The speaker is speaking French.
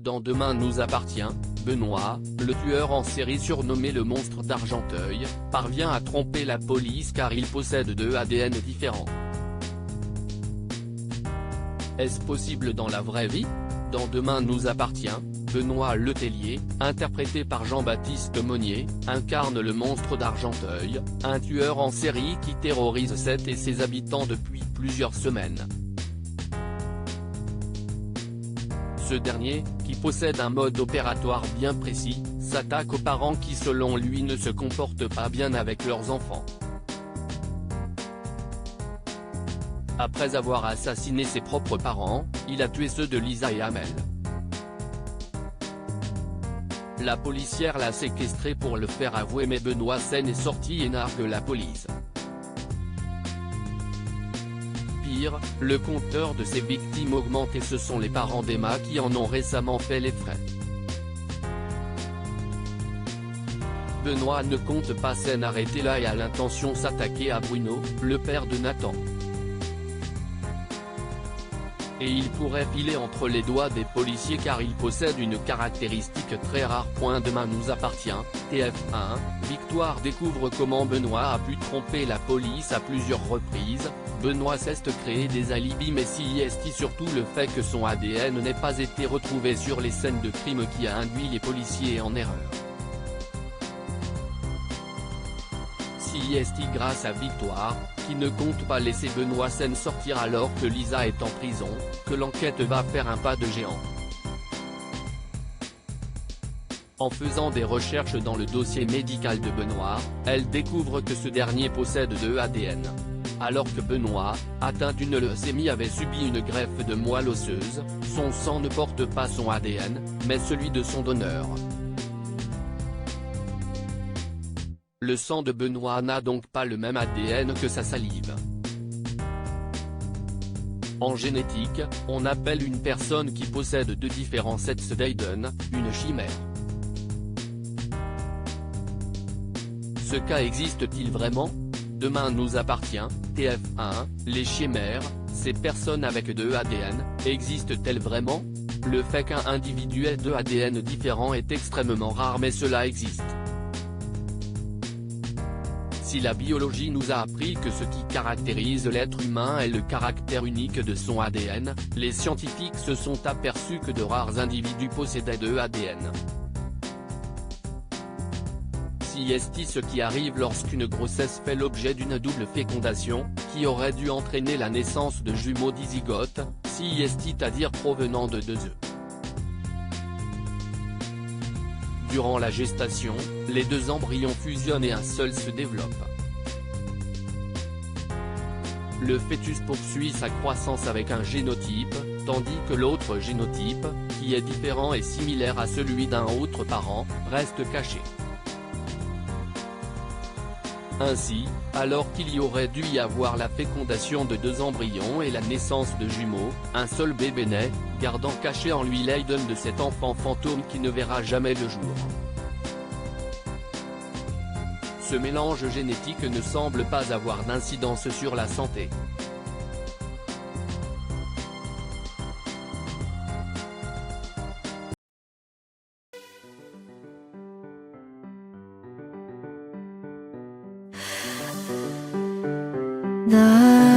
Dans Demain nous appartient, Benoît, le tueur en série surnommé le monstre d'Argenteuil, parvient à tromper la police car il possède deux ADN différents. Est-ce possible dans la vraie vie? Dans Demain nous appartient, Benoît Letellier, interprété par Jean-Baptiste Monnier, incarne le monstre d'Argenteuil, un tueur en série qui terrorise Sète et ses habitants depuis plusieurs semaines. Ce dernier, qui possède un mode opératoire bien précis, s'attaque aux parents qui selon lui ne se comportent pas bien avec leurs enfants. Après avoir assassiné ses propres parents, il a tué ceux de Lisa et Amel. La policière l'a séquestré pour le faire avouer mais Benoît s'en est sorti et nargue la police. Pire, le compteur de ses victimes augmente et ce sont les parents d'Emma qui en ont récemment fait les frais. Benoît ne compte pas s'en arrêter là et a l'intention s'attaquer à Bruno, le père de Nathan. Et il pourrait filer entre les doigts des policiers car il possède une caractéristique très rare. Demain nous appartient, TF1, Victoire découvre comment Benoît a pu tromper la police à plusieurs reprises. Benoît s'est créé des alibis mais s'y surtout le fait que son ADN n'ait pas été retrouvé sur les scènes de crime qui a induit les policiers en erreur. Grâce à Victoire, qui ne compte pas laisser Benoît s'en sortir alors que Lisa est en prison, que l'enquête va faire un pas de géant. En faisant des recherches dans le dossier médical de Benoît, elle découvre que ce dernier possède deux ADN. Alors que Benoît, atteint d'une leucémie, avait subi une greffe de moelle osseuse, son sang ne porte pas son ADN, mais celui de son donneur. Le sang de Benoît n'a donc pas le même ADN que sa salive. En génétique, on appelle une personne qui possède deux différents sets d'ADN, une chimère. Ce cas existe-t-il vraiment? Demain nous appartient, TF1, les chimères, ces personnes avec deux ADN, existent-elles vraiment? Le fait qu'un individu ait deux ADN différents est extrêmement rare mais cela existe. Si la biologie nous a appris que ce qui caractérise l'être humain est le caractère unique de son ADN, les scientifiques se sont aperçus que de rares individus possédaient deux ADN. C'est ce qui arrive lorsqu'une grossesse fait l'objet d'une double fécondation, qui aurait dû entraîner la naissance de jumeaux dizygotes, c'est-à-dire provenant de deux œufs. Durant la gestation, les deux embryons fusionnent et un seul se développe. Le fœtus poursuit sa croissance avec un génotype, tandis que l'autre génotype, qui est différent et similaire à celui d'un autre parent, reste caché. Ainsi, alors qu'il y aurait dû y avoir la fécondation de deux embryons et la naissance de jumeaux, un seul bébé naît, gardant caché en lui l'ADN de cet enfant fantôme qui ne verra jamais le jour. Ce mélange génétique ne semble pas avoir d'incidence sur la santé. The